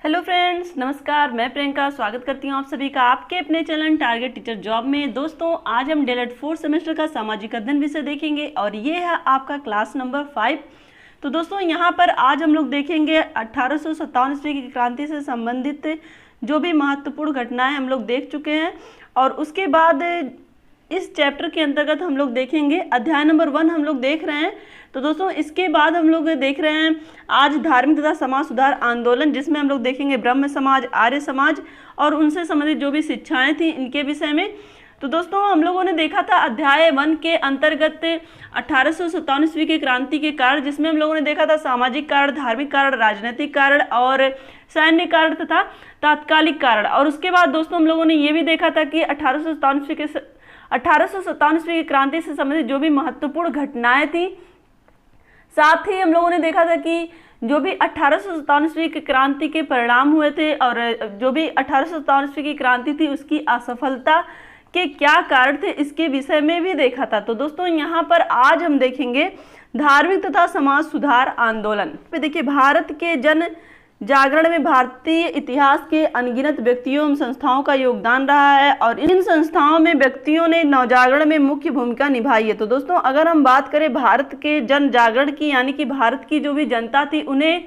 Hello friends, नमस्कार। मैं प्रियंका स्वागत करती हूँ आप सभी का आपके अपने चैनल टारगेट टीचर जॉब में। दोस्तों, आज हम डीएलएड 4th सेमेस्टर का सामाजिक अध्ययन विषय देखेंगे और ये है आपका क्लास नंबर 5। तो दोस्तों, यहाँ पर आज हम लोग देखेंगे 1857 ईस्वी की क्रांति से संबंधित जो भी महत्वपूर्ण घटनाएं हम लोग देख चुके हैं और उसके बाद इस चैप्टर के अंतर्गत हम लोग देखेंगे अध्याय नंबर 1 हम लोग देख रहे हैं। तो दोस्तों, इसके बाद हम लोग देख रहे हैं आज धार्मिक तथा समाज सुधार आंदोलन, जिसमें हम लोग देखेंगे ब्रह्म समाज, आर्य समाज और उनसे संबंधित जो भी शिक्षाएं थी इनके विषय में। तो दोस्तों, हम लोगों ने देखा था अध्याय 1 के अंतर्गत 1857 ईस्वी की क्रांति के कारण, जिसमें हम लोगों ने देखा था सामाजिक कारण, धार्मिक कारण, राजनीतिक कारण और सैन्य कारण तथा तात्कालिक कारण। और उसके बाद दोस्तों हम लोगों ने ये भी देखा था कि 1857 ईस्वी की क्रांति से संबंधित जो भी महत्वपूर्ण घटनाएं थी, साथ ही हम लोगों ने देखा था कि जो भी 1857 ईस्वी की क्रांति के परिणाम हुए थे और जो भी 1857 ईस्वी की क्रांति थी उसकी असफलता के क्या कारण थे, इसके विषय में भी देखा था। तो दोस्तों, यहाँ पर आज हम देखेंगे धार्मिक तथा समाज सुधार आंदोलन। देखिए, भारत के जन जागरण में भारतीय इतिहास के अनगिनत व्यक्तियों एवं संस्थाओं का योगदान रहा है और इन संस्थाओं में व्यक्तियों ने नवजागरण में मुख्य भूमिका निभाई है। तो दोस्तों, अगर हम बात करें भारत के जन जागरण की, यानी कि भारत की जो भी जनता थी उन्हें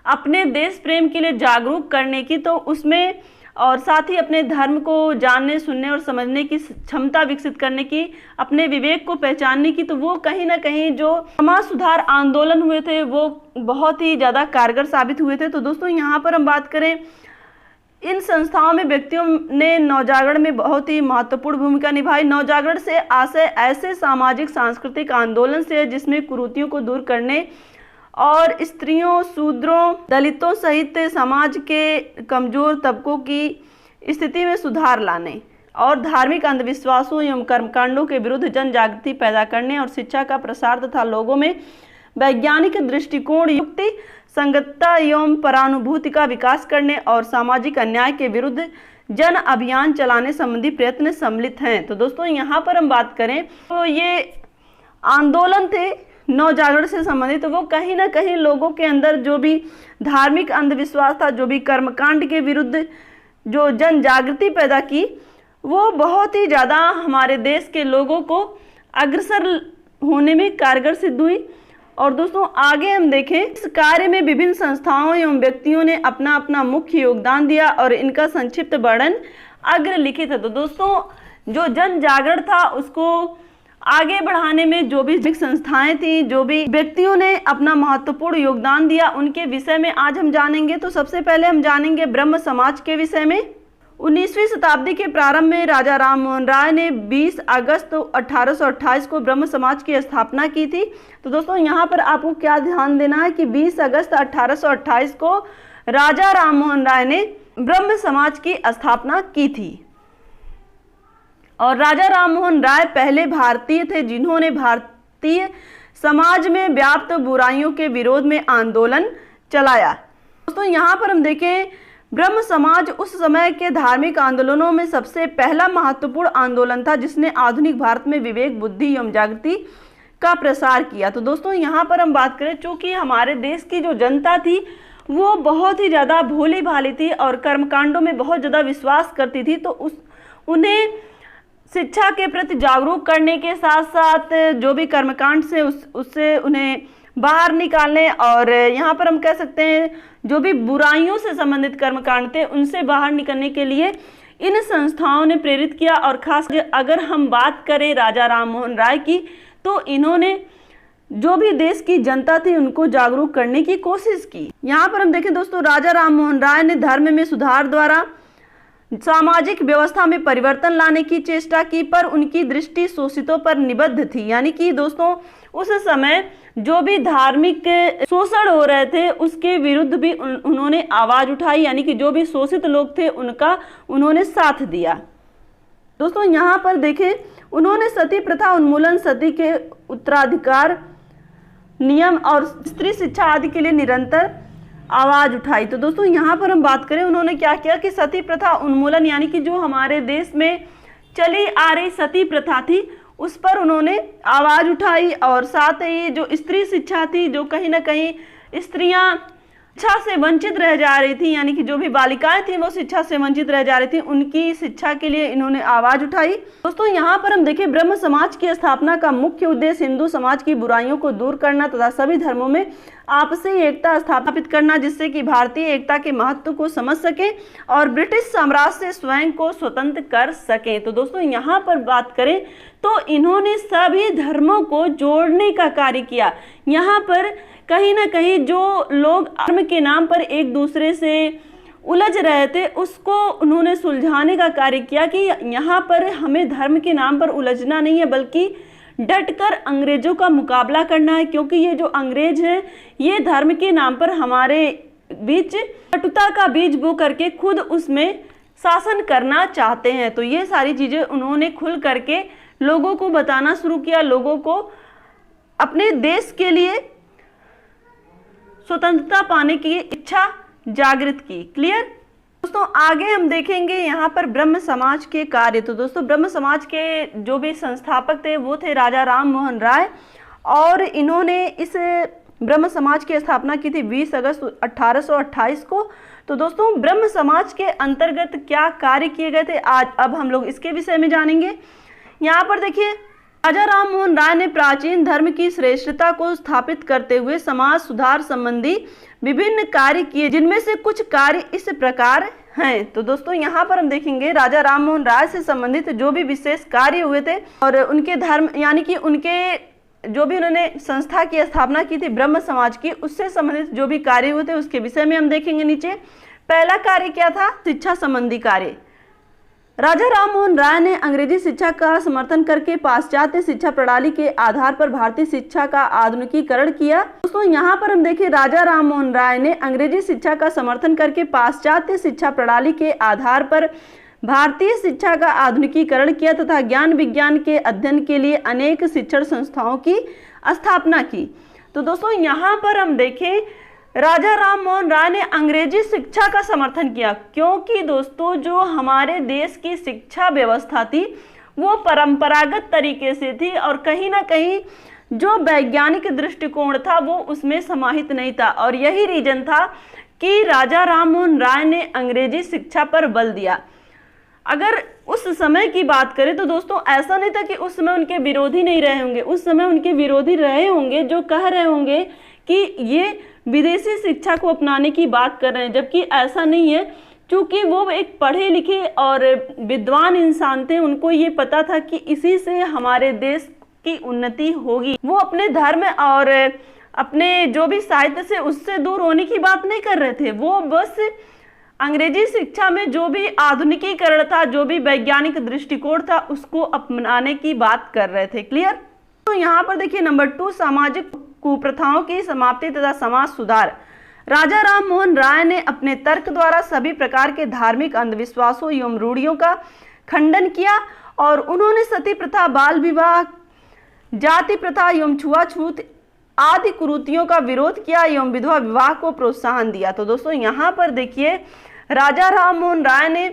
अपने देश प्रेम के लिए जागरूक करने की, तो उसमें और साथ ही अपने धर्म को जानने, सुनने और समझने की क्षमता विकसित करने की, अपने विवेक को पहचानने की, तो वो कहीं ना कहीं जो समाज सुधार आंदोलन हुए थे वो बहुत ही ज़्यादा कारगर साबित हुए थे। तो दोस्तों, यहाँ पर हम बात करें इन संस्थाओं में व्यक्तियों ने नवजागरण में बहुत ही महत्वपूर्ण भूमिका निभाई। नवजागरण से आशय ऐसे सामाजिक सांस्कृतिक आंदोलन से है जिसमें कुरीतियों को दूर करने और स्त्रियों, शूद्रों, दलितों सहित समाज के कमजोर तबकों की स्थिति में सुधार लाने और धार्मिक अंधविश्वासों एवं कर्मकांडों के विरुद्ध जन जागृति पैदा करने और शिक्षा का प्रसार तथा लोगों में वैज्ञानिक दृष्टिकोण, युक्ति संगतता एवं परानुभूति का विकास करने और सामाजिक अन्याय के विरुद्ध जन अभियान चलाने संबंधी प्रयत्न सम्मिलित हैं। तो दोस्तों, यहाँ पर हम बात करें तो ये आंदोलन थे नवजागरण से संबंधित, तो वो कहीं ना कहीं लोगों के अंदर जो भी धार्मिक अंधविश्वास था, जो भी कर्मकांड के विरुद्ध जो जन जागृति पैदा की, वो बहुत ही ज़्यादा हमारे देश के लोगों को अग्रसर होने में कारगर सिद्ध हुई। और दोस्तों, आगे हम देखें, इस कार्य में विभिन्न संस्थाओं एवं व्यक्तियों ने अपना अपना मुख्य योगदान दिया और इनका संक्षिप्त वर्णन अग्रलिखित है। तो दोस्तों, जो जन जागरण था उसको आगे बढ़ाने में जो भी संस्थाएं थी, जो भी व्यक्तियों ने अपना महत्वपूर्ण योगदान दिया, उनके विषय में आज हम जानेंगे। तो सबसे पहले हम जानेंगे ब्रह्म समाज के विषय में। 19वीं शताब्दी के प्रारंभ में राजा राम मोहन राय ने 20 अगस्त 1828 को ब्रह्म समाज की स्थापना की थी। तो दोस्तों, यहाँ पर आपको क्या ध्यान देना है कि 20 अगस्त 1828 को राजा राम मोहन राय ने ब्रह्म समाज की स्थापना की थी और राजा राममोहन राय पहले भारतीय थे जिन्होंने भारतीय समाज में व्याप्त बुराइयों के विरोध में आंदोलन चलाया। दोस्तों, यहाँ पर हम देखें, ब्रह्म समाज उस समय के धार्मिक आंदोलनों में सबसे पहला महत्वपूर्ण आंदोलन था जिसने आधुनिक भारत में विवेक, बुद्धि एवं जागृति का प्रसार किया। तो दोस्तों, यहाँ पर हम बात करें, चूँकि हमारे देश की जो जनता थी वो बहुत ही ज़्यादा भोली भाली थी और कर्मकांडों में बहुत ज़्यादा विश्वास करती थी, तो उन्हें शिक्षा के प्रति जागरूक करने के साथ साथ जो भी कर्मकांड से उससे उन्हें बाहर निकालने और यहाँ पर हम कह सकते हैं जो भी बुराइयों से संबंधित कर्मकांड थे उनसे बाहर निकलने के लिए इन संस्थाओं ने प्रेरित किया। और खास अगर हम बात करें राजा राममोहन राय की, तो इन्होंने जो भी देश की जनता थी उनको जागरूक करने की कोशिश की। यहाँ पर हम देखें दोस्तों, राजा राममोहन राय ने धर्म में सुधार द्वारा सामाजिक व्यवस्था में परिवर्तन लाने की चेष्टा की, पर उनकी दृष्टि शोषितों पर निबद्ध थी। यानी कि दोस्तों, उस समय जो भी धार्मिक शोषण हो रहे थे उसके विरुद्ध भी उन्होंने आवाज उठाई, यानी कि जो भी शोषित लोग थे उनका उन्होंने साथ दिया। दोस्तों, यहाँ पर देखें, उन्होंने सती प्रथा उन्मूलन, सती के उत्तराधिकार नियम और स्त्री शिक्षा आदि के लिए निरंतर आवाज उठाई। तो दोस्तों, यहाँ पर हम बात करें, उन्होंने क्या किया कि सती प्रथा उन्मूलन, यानी कि जो हमारे देश में चली आ रही सती प्रथा थी उस पर उन्होंने आवाज उठाई और साथ ही जो स्त्री शिक्षा थी, जो कहीं ना कहीं स्त्रियां शिक्षा से वंचित रह जा रही थी, यानी कि जो भी बालिकाएं थी वो शिक्षा से वंचित रह जा रही थी, उनकी शिक्षा के लिए इन्होंने आवाज उठाई। दोस्तों यहाँ पर हम देखें, ब्रह्म समाज की स्थापना का मुख्य उद्देश्य हिंदू समाज की बुराइयों को दूर करना तथा सभी धर्मों में आपसी एकता स्थापित करना, जिससे कि भारतीय एकता के महत्व को समझ सके और ब्रिटिश साम्राज्य से स्वयं को स्वतंत्र कर सके। तो दोस्तों यहाँ पर बात करें तो इन्होंने सभी धर्मों को जोड़ने का कार्य किया। यहाँ पर कहीं ना कहीं जो लोग धर्म के नाम पर एक दूसरे से उलझ रहे थे उसको उन्होंने सुलझाने का कार्य किया कि यहाँ पर हमें धर्म के नाम पर उलझना नहीं है, बल्कि डटकर अंग्रेजों का मुकाबला करना है, क्योंकि ये जो अंग्रेज हैं ये धर्म के नाम पर हमारे बीच कटुता का बीज बो करके खुद उसमें शासन करना चाहते हैं। तो ये सारी चीज़ें उन्होंने खुल करके लोगों को बताना शुरू किया, लोगों को अपने देश के लिए स्वतंत्रता पाने की इच्छा जागृत की। क्लियर दोस्तों, आगे हम देखेंगे यहाँ पर ब्रह्म समाज के कार्य। तो दोस्तों ब्रह्म समाज के जो भी संस्थापक थे वो थे राजा राम मोहन राय, और इन्होंने इस ब्रह्म समाज की स्थापना की थी 20 अगस्त 1828 को। तो दोस्तों ब्रह्म समाज के अंतर्गत क्या कार्य किए गए थे, आज अब हम लोग इसके विषय में जानेंगे। यहाँ पर देखिए, राजा राम मोहन राय ने प्राचीन धर्म की श्रेष्ठता को स्थापित करते हुए समाज सुधार संबंधी विभिन्न कार्य किए, जिनमें से कुछ कार्य इस प्रकार हैं। तो दोस्तों यहाँ पर हम देखेंगे राजा राम मोहन राय से संबंधित जो भी विशेष कार्य हुए थे और उनके धर्म यानी कि उनके जो भी उन्होंने संस्था की स्थापना की थी ब्रह्म समाज की, उससे संबंधित जो भी कार्य हुए थे उसके विषय में हम देखेंगे नीचे। पहला कार्य क्या था, शिक्षा संबंधी कार्य। राजा राम मोहन राय ने अंग्रेजी शिक्षा का समर्थन करके पाश्चात्य शिक्षा प्रणाली के आधार पर भारतीय शिक्षा का आधुनिकीकरण किया। दोस्तों यहाँ पर हम देखिए, राजा राम मोहन राय ने अंग्रेजी शिक्षा का समर्थन करके पाश्चात्य शिक्षा प्रणाली के आधार पर भारतीय शिक्षा का आधुनिकीकरण किया तथा ज्ञान विज्ञान के अध्ययन के लिए अनेक शिक्षण संस्थाओं की स्थापना की। तो दोस्तों यहाँ पर हम देखें, राजा राम मोहन राय ने अंग्रेजी शिक्षा का समर्थन किया, क्योंकि दोस्तों जो हमारे देश की शिक्षा व्यवस्था थी वो परंपरागत तरीके से थी और कहीं ना कहीं जो वैज्ञानिक दृष्टिकोण था वो उसमें समाहित नहीं था, और यही रीजन था कि राजा राम मोहन राय ने अंग्रेजी शिक्षा पर बल दिया। अगर उस समय की बात करें तो दोस्तों ऐसा नहीं था कि उस समय उनके विरोधी नहीं रहे होंगे, उस समय उनके विरोधी रहे होंगे जो कह रहे होंगे कि ये विदेशी शिक्षा को अपनाने की बात कर रहे हैं, जबकि ऐसा नहीं है। क्योंकि वो एक पढ़े लिखे और विद्वान इंसान थे, उनको ये पता था कि इसी से हमारे देश की उन्नति होगी। वो अपने धर्म और अपने जो भी साहित्य से उससे दूर होने की बात नहीं कर रहे थे, वो बस अंग्रेजी शिक्षा में जो भी आधुनिकीकरण था, जो भी वैज्ञानिक दृष्टिकोण था, उसको अपनाने की बात कर रहे थे। क्लियर। तो यहाँ पर देखिए नंबर 2, सामाजिक कुप्रथाओं की समाप्ति तथा समाज सुधार। राजा राम मोहन राय ने अपने तर्क द्वारा सभी प्रकार के धार्मिक अंधविश्वासों एवं रूढ़ियों का खंडन किया और उन्होंने सती प्रथा, बाल विवाह, जाति प्रथा एवं छुआछूत आदि कुरीतियों का विरोध किया एवं विधवा विवाह को प्रोत्साहन दिया। तो दोस्तों यहाँ पर देखिए, राजा राम मोहन राय ने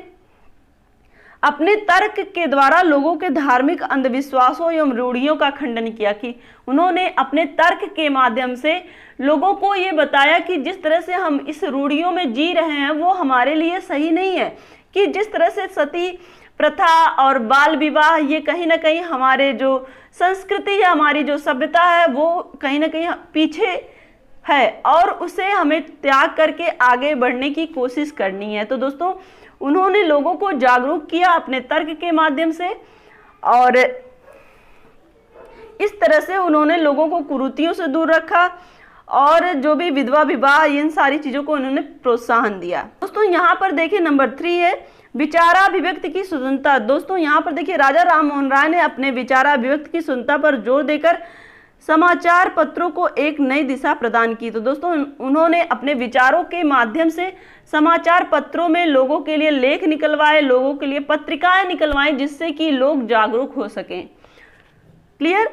अपने तर्क के द्वारा लोगों के धार्मिक अंधविश्वासों एवं रूढ़ियों का खंडन किया, कि उन्होंने अपने तर्क के माध्यम से लोगों को ये बताया कि जिस तरह से हम इस रूढ़ियों में जी रहे हैं वो हमारे लिए सही नहीं है, कि जिस तरह से सती प्रथा और बाल विवाह ये कहीं ना कहीं हमारे जो संस्कृति है, हमारी जो सभ्यता है वो कहीं ना कहीं पीछे है और उसे हमें त्याग करके आगे बढ़ने की कोशिश करनी है। तो दोस्तों उन्होंने लोगों को जागरूक किया अपने तर्क के माध्यम से और इस तरह से उन्होंने लोगों को कुरीतियों से दूर रखा और जो भी विधवा विवाह इन सारी चीज़ों को उन्होंने प्रोत्साहन दिया। दोस्तों यहाँ पर देखिए नंबर 3 है विचाराभिव्यक्ति की स्वतंत्रता। दोस्तों यहाँ पर देखिए राजा राम मोहन राय ने अपने विचाराभिव्यक्ति की स्वतंत्रता पर जोर देकर समाचार पत्रों को एक नई दिशा प्रदान की। तो दोस्तों उन्होंने अपने विचारों के माध्यम से समाचार पत्रों में लोगों के लिए लेख निकलवाए, लोगों के लिए पत्रिकाएं निकलवाएं जिससे कि लोग जागरूक हो सकें। क्लियर।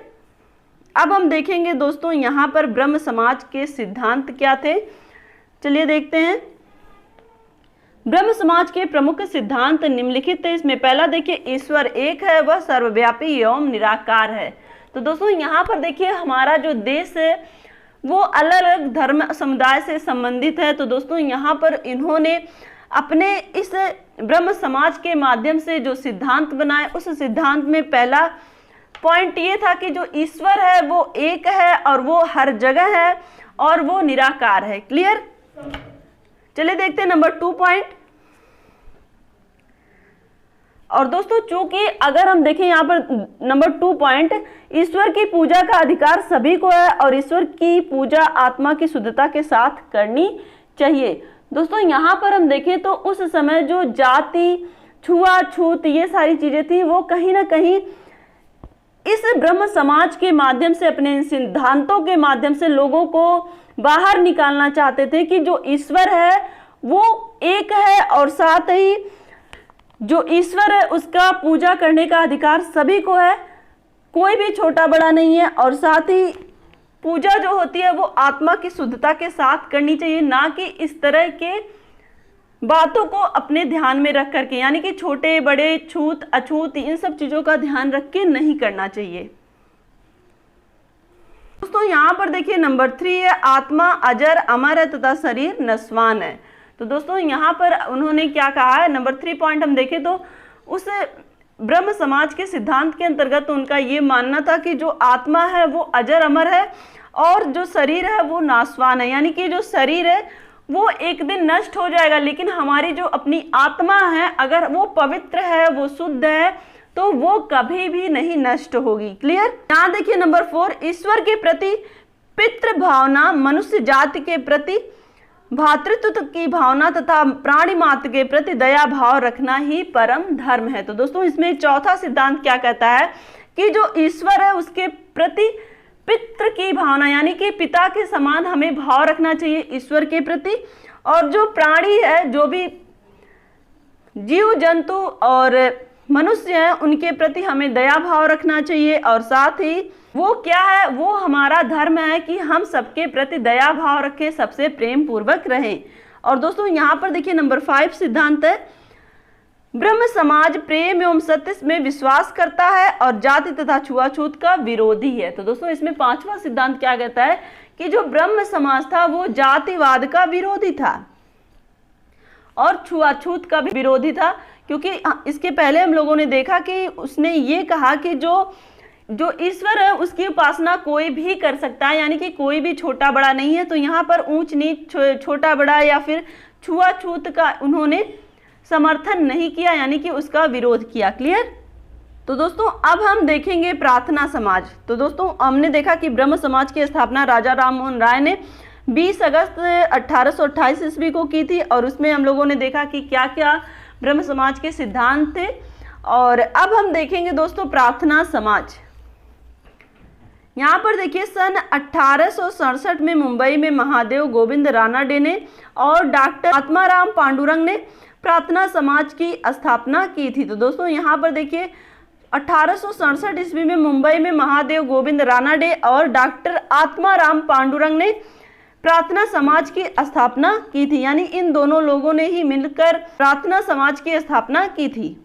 अब हम देखेंगे दोस्तों यहाँ पर ब्रह्म समाज के सिद्धांत क्या थे, चलिए देखते हैं। ब्रह्म समाज के प्रमुख सिद्धांत निम्नलिखित है। इसमें पहला देखिए ईश्वर एक है, वह सर्वव्यापी एवं निराकार है। तो दोस्तों यहाँ पर देखिए हमारा जो देश है वो अलग अलग धर्म समुदाय से संबंधित है। तो दोस्तों यहाँ पर इन्होंने अपने इस ब्रह्म समाज के माध्यम से जो सिद्धांत बनाए, उस सिद्धांत में पहला पॉइंट ये था कि जो ईश्वर है वो एक है और वो हर जगह है और वो निराकार है। क्लियर? चलिए देखते हैं नंबर 2 पॉइंट। और दोस्तों चूंकि अगर हम देखें यहाँ पर नंबर 2 पॉइंट, ईश्वर की पूजा का अधिकार सभी को है और ईश्वर की पूजा आत्मा की शुद्धता के साथ करनी चाहिए। दोस्तों यहाँ पर हम देखें तो उस समय जो जाति, छुआछूत, ये सारी चीजें थी, वो कहीं ना कहीं इस ब्रह्म समाज के माध्यम से, अपने सिद्धांतों के माध्यम से लोगों को बाहर निकालना चाहते थे कि जो ईश्वर है वो एक है और साथ ही जो ईश्वर है उसका पूजा करने का अधिकार सभी को है, कोई भी छोटा बड़ा नहीं है। और साथ ही पूजा जो होती है वो आत्मा की शुद्धता के साथ करनी चाहिए, ना कि इस तरह के बातों को अपने ध्यान में रख करके, यानी कि छोटे बड़े, छूत अछूत, इन सब चीजों का ध्यान रख के नहीं करना चाहिए। दोस्तों यहाँ पर देखिए नंबर 3 है, आत्मा अजर अमर है तथा शरीर नस्वान है। तो दोस्तों यहाँ पर उन्होंने क्या कहा है, नंबर 3 पॉइंट हम देखें तो उस ब्रह्म समाज के सिद्धांत के अंतर्गत उनका ये मानना था कि जो आत्मा है वो अजर अमर है और जो शरीर है वो नाशवान है, यानी कि जो शरीर है वो एक दिन नष्ट हो जाएगा, लेकिन हमारी जो अपनी आत्मा है अगर वो पवित्र है, वो शुद्ध है, तो वो कभी भी नहीं नष्ट होगी। क्लियर? यहाँ देखिए नंबर 4, ईश्वर के प्रति पितृ भावना, मनुष्य जाति के प्रति भातृत्व की भावना तथा प्राणी मात्र के प्रति दया भाव रखना ही परम धर्म है। तो दोस्तों इसमें चौथा सिद्धांत क्या कहता है कि जो ईश्वर है उसके प्रति पितृ की भावना, यानी कि पिता के समान हमें भाव रखना चाहिए ईश्वर के प्रति, और जो प्राणी है, जो भी जीव जंतु और मनुष्य हैं, उनके प्रति हमें दया भाव रखना चाहिए। और साथ ही वो क्या है, वो हमारा धर्म है कि हम सबके प्रति दया भाव रखें, सबसे प्रेम पूर्वक रहें। और दोस्तों यहाँ पर देखिए नंबर 5 सिद्धांत है, ब्रह्म समाज प्रेम एवं सत्य में विश्वास करता है और जाति तथा छुआछूत का विरोधी है। तो दोस्तों इसमें 5वां सिद्धांत क्या कहता है कि जो ब्रह्म समाज था वो जातिवाद का विरोधी था और छुआछूत का भी विरोधी था, क्योंकि इसके पहले हम लोगों ने देखा कि उसने ये कहा कि जो ईश्वर है उसकी उपासना कोई भी कर सकता है, यानी कि कोई भी छोटा बड़ा नहीं है। तो यहाँ पर ऊंच नीच, छोटा बड़ा या फिर छुआछूत का उन्होंने समर्थन नहीं किया, यानी कि उसका विरोध किया। क्लियर? तो दोस्तों अब हम देखेंगे प्रार्थना समाज। तो दोस्तों हमने देखा कि ब्रह्म समाज की स्थापना राजा राम मोहन राय ने 20 अगस्त 1828 ईस्वी को की थी, और उसमें हम लोगों ने देखा कि क्या क्या ब्रह्म समाज के सिद्धांत थे। और अब हम देखेंगे दोस्तों प्रार्थना समाज। यहाँ पर देखिए सन 1867 में मुंबई में महादेव गोविंद रानाडे ने और डॉक्टर आत्माराम पांडुरंग ने प्रार्थना समाज की स्थापना की थी। तो दोस्तों यहाँ पर देखिए 1867 ईस्वी में मुंबई में महादेव गोविंद रानाडे और डॉक्टर आत्माराम पांडुरंग ने प्रार्थना समाज की स्थापना की थी, यानी इन दोनों लोगों ने ही मिलकर प्रार्थना समाज की स्थापना की थी।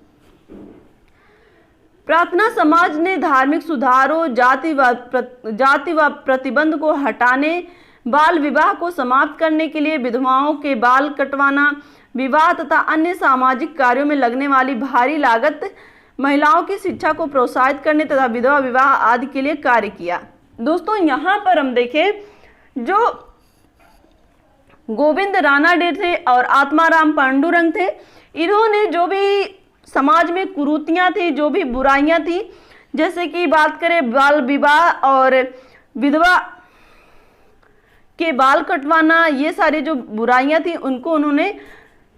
प्रार्थना समाज ने धार्मिक सुधारों, जाति व प्रतिबंध को हटाने, बाल विवाह को समाप्त करने के लिए विधवाओं के बाल कटवाना, विवाह तथा अन्य सामाजिक कार्यों में लगने वाली भारी लागत, महिलाओं की शिक्षा को प्रोत्साहित करने तथा विधवा विवाह आदि के लिए कार्य किया। दोस्तों यहाँ पर हम देखें जो गोविंद रानाडे थे और आत्माराम पांडुरंग थे, इन्होंने जो भी समाज में कुरीतियां थी, जो भी बुराइयां थी, जैसे कि बात करें बाल विवाह और विधवा के बाल कटवाना, ये सारी जो बुराइयां थी उनको उन्होंने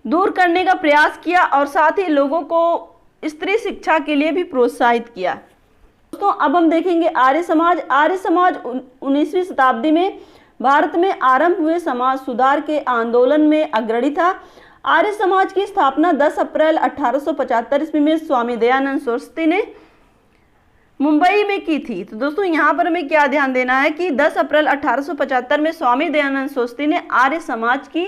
दूर करने का प्रयास किया और साथ ही लोगों को स्त्री शिक्षा के लिए भी प्रोत्साहित किया। दोस्तों अब हम देखेंगे आर्य समाज। आर्य समाज 19वीं शताब्दी में भारत में आरंभ हुए समाज सुधार के आंदोलन में अग्रणी था। आर्य समाज की स्थापना 10 अप्रैल 1875 ईस्वी में स्वामी दयानंद सरस्वती ने मुंबई में की थी। तो दोस्तों यहाँ पर हमें क्या ध्यान देना है कि 10 अप्रैल 1875 में स्वामी दयानंद सरस्वती ने आर्य समाज की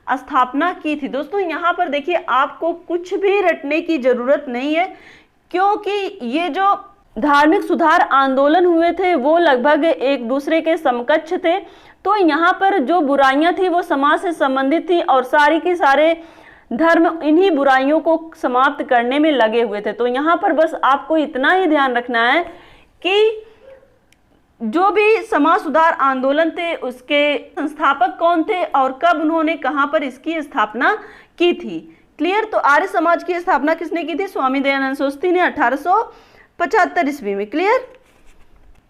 स्थापना की थी। दोस्तों यहाँ पर देखिए आपको कुछ भी रटने की जरूरत नहीं है, क्योंकि ये जो धार्मिक सुधार आंदोलन हुए थे वो लगभग एक दूसरे के समकक्ष थे। तो यहाँ पर जो बुराइयां थी वो समाज से संबंधित थी और सारी की सारे धर्म इन्हीं बुराइयों को समाप्त करने में लगे हुए थे। तो यहाँ पर बस आपको इतना ही ध्यान रखना है कि जो भी समाज सुधार आंदोलन थे उसके संस्थापक कौन थे और कब उन्होंने कहां पर इसकी स्थापना की थी। क्लियर। तो आर्य समाज की स्थापना किसने की थी? स्वामी दयानंद सरस्वती ने 1875 ईस्वी में। क्लियर।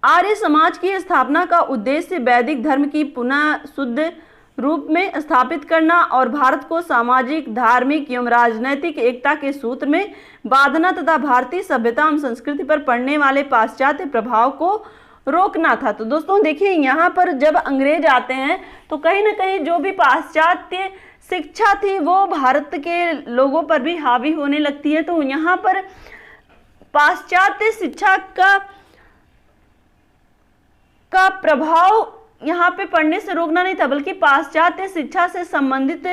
आर्य समाज की स्थापना का उद्देश्य वैदिक धर्म की पुनः शुद्ध रूप में स्थापित करना और भारत को सामाजिक, धार्मिक एवं राजनैतिक एकता के सूत्र में बांधना तथा भारतीय सभ्यता एवं संस्कृति पर पड़ने वाले पाश्चात्य प्रभाव को रोकना था। तो दोस्तों देखिए, यहाँ पर जब अंग्रेज आते हैं तो कहीं ना कहीं जो भी पाश्चात्य शिक्षा थी वो भारत के लोगों पर भी हावी होने लगती है। तो यहाँ पर पाश्चात्य शिक्षा का प्रभाव यहाँ पे पढ़ने से रोकना नहीं था, बल्कि पाश्चात्य शिक्षा से संबंधित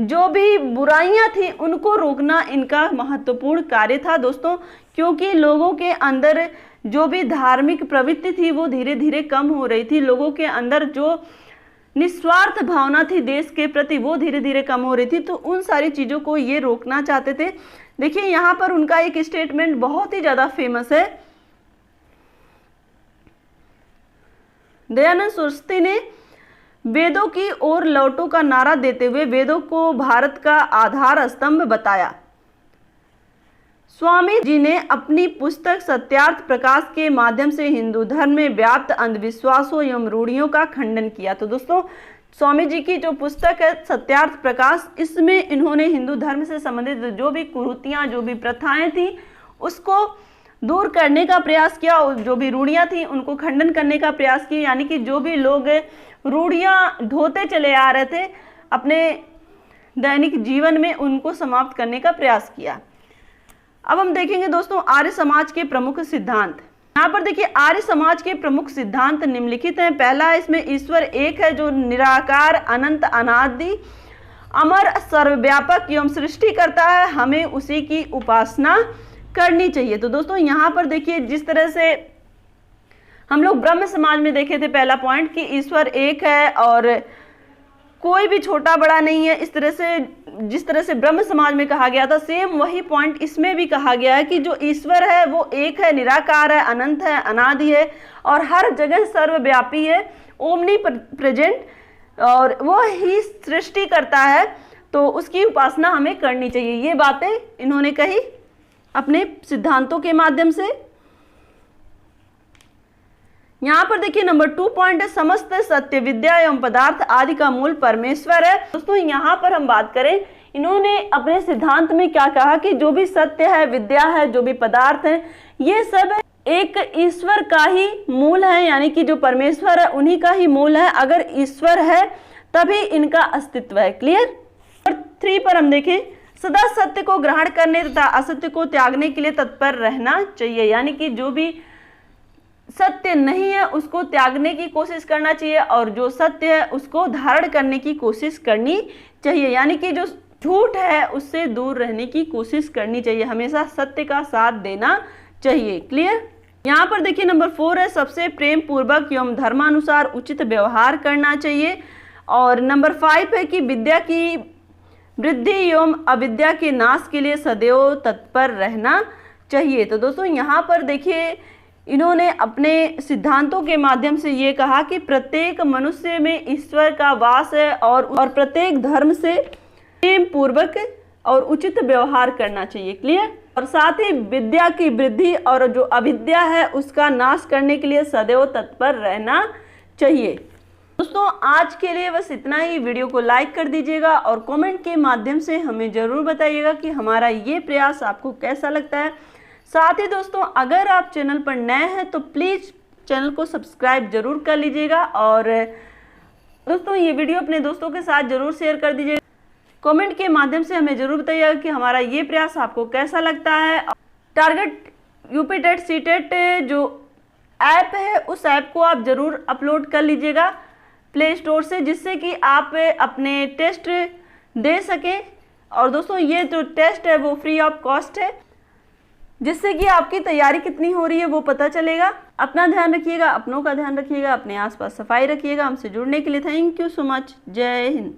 जो भी बुराइयां थी उनको रोकना इनका महत्वपूर्ण कार्य था दोस्तों। क्योंकि लोगों के अंदर जो भी धार्मिक प्रवृत्ति थी वो धीरे धीरे कम हो रही थी। लोगों के अंदर जो निस्वार्थ भावना थी देश के प्रति वो धीरे धीरे कम हो रही थी। तो उन सारी चीज़ों को ये रोकना चाहते थे। देखिए यहाँ पर उनका एक स्टेटमेंट बहुत ही ज़्यादा फेमस है। दयानंद सरस्वती ने वेदों की ओर लौटो का नारा देते हुए वेदों को भारत का आधार स्तंभ बताया। स्वामी जी ने अपनी पुस्तक सत्यार्थ प्रकाश के माध्यम से हिंदू धर्म में व्याप्त अंधविश्वासों एवं रूढ़ियों का खंडन किया। तो दोस्तों स्वामी जी की जो पुस्तक है सत्यार्थ प्रकाश, इसमें इन्होंने हिंदू धर्म से संबंधित जो भी कुरीतियां, जो भी प्रथाएं थी उसको दूर करने का प्रयास किया और जो भी रूढ़ियां थी उनको खंडन करने का प्रयास किया। यानी कि जो भी लोग रूढ़ियां ढोते चले आ रहे थे अपने दैनिक जीवन में, उनको समाप्त करने का प्रयास किया। अब हम देखेंगे दोस्तों आर्य समाज के प्रमुख सिद्धांत। यहाँ पर देखिए आर्य समाज के प्रमुख सिद्धांत निम्नलिखित हैं। पहला इसमें ईश्वर एक है जो निराकार, अनंत, अनादि, अमर, सर्वव्यापक एवं सृष्टि करता है, हमें उसी की उपासना करनी चाहिए। तो दोस्तों यहाँ पर देखिए जिस तरह से हम लोग ब्रह्म समाज में देखे थे पहला पॉइंट कि ईश्वर एक है और कोई भी छोटा बड़ा नहीं है, इस तरह से जिस तरह से ब्रह्म समाज में कहा गया था सेम वही पॉइंट इसमें भी कहा गया है कि जो ईश्वर है वो एक है, निराकार है, अनंत है, अनादि है और हर जगह सर्वव्यापी है, ओमनी प्रेजेंट, और वो ही सृष्टि करता है। तो उसकी उपासना हमें करनी चाहिए। ये बातें इन्होंने कही अपने सिद्धांतों के माध्यम से। यहाँ पर देखिए नंबर 2 पॉइंट है समस्त सत्य, विद्या एवं पदार्थ आदि का मूल परमेश्वर है। दोस्तों यहाँ पर हम बात करें, इन्होंने अपने सिद्धांत में क्या कहा कि जो भी सत्य है, विद्या है, जो भी पदार्थ है, ये सब एक ईश्वर का ही मूल है। यानी कि जो परमेश्वर है उन्हीं का ही मूल है। अगर ईश्वर है तभी इनका अस्तित्व है। क्लियर। नंबर 3 पर हम देखें, सदा सत्य को ग्रहण करने तथा असत्य को त्यागने के लिए तत्पर रहना चाहिए। यानी कि जो भी सत्य नहीं है उसको त्यागने की कोशिश करना चाहिए और जो सत्य है उसको धारण करने की कोशिश करनी चाहिए। यानी कि जो झूठ है उससे दूर रहने की कोशिश करनी चाहिए, हमेशा सत्य का साथ देना चाहिए। क्लियर। यहाँ पर देखिए नंबर 4 है सबसे प्रेम पूर्वक एवं धर्मानुसार उचित व्यवहार करना चाहिए। और नंबर 5 है कि विद्या की वृद्धि एवं अविद्या के नाश के लिए सदैव तत्पर रहना चाहिए। तो दोस्तों यहाँ पर देखिए इन्होंने अपने सिद्धांतों के माध्यम से ये कहा कि प्रत्येक मनुष्य में ईश्वर का वास है और प्रत्येक धर्म से प्रेम पूर्वक और उचित व्यवहार करना चाहिए। क्लियर। और साथ ही विद्या की वृद्धि और जो अविद्या है उसका नाश करने के लिए सदैव तत्पर रहना चाहिए। दोस्तों आज के लिए बस इतना ही। वीडियो को लाइक कर दीजिएगा और कमेंट के माध्यम से हमें ज़रूर बताइएगा कि हमारा ये प्रयास आपको कैसा लगता है। साथ ही दोस्तों अगर आप चैनल पर नए हैं तो प्लीज़ चैनल को सब्सक्राइब जरूर कर लीजिएगा और दोस्तों ये वीडियो अपने दोस्तों के साथ ज़रूर शेयर कर दीजिएगा। कमेंट के माध्यम से हमें ज़रूर बताइएगा कि हमारा ये प्रयास आपको कैसा लगता है। Target UP TET C TET जो ऐप है उस ऐप को आप ज़रूर अपलोड कर लीजिएगा प्ले स्टोर से, जिससे कि आप अपने टेस्ट दे सकें। और दोस्तों ये जो टेस्ट है वो फ्री ऑफ कॉस्ट है। जिससे कि आपकी तैयारी कितनी हो रही है वो पता चलेगा। अपना ध्यान रखिएगा, अपनों का ध्यान रखिएगा, अपने आसपास सफाई रखिएगा। हमसे जुड़ने के लिए थैंक यू सो मच। जय हिंद।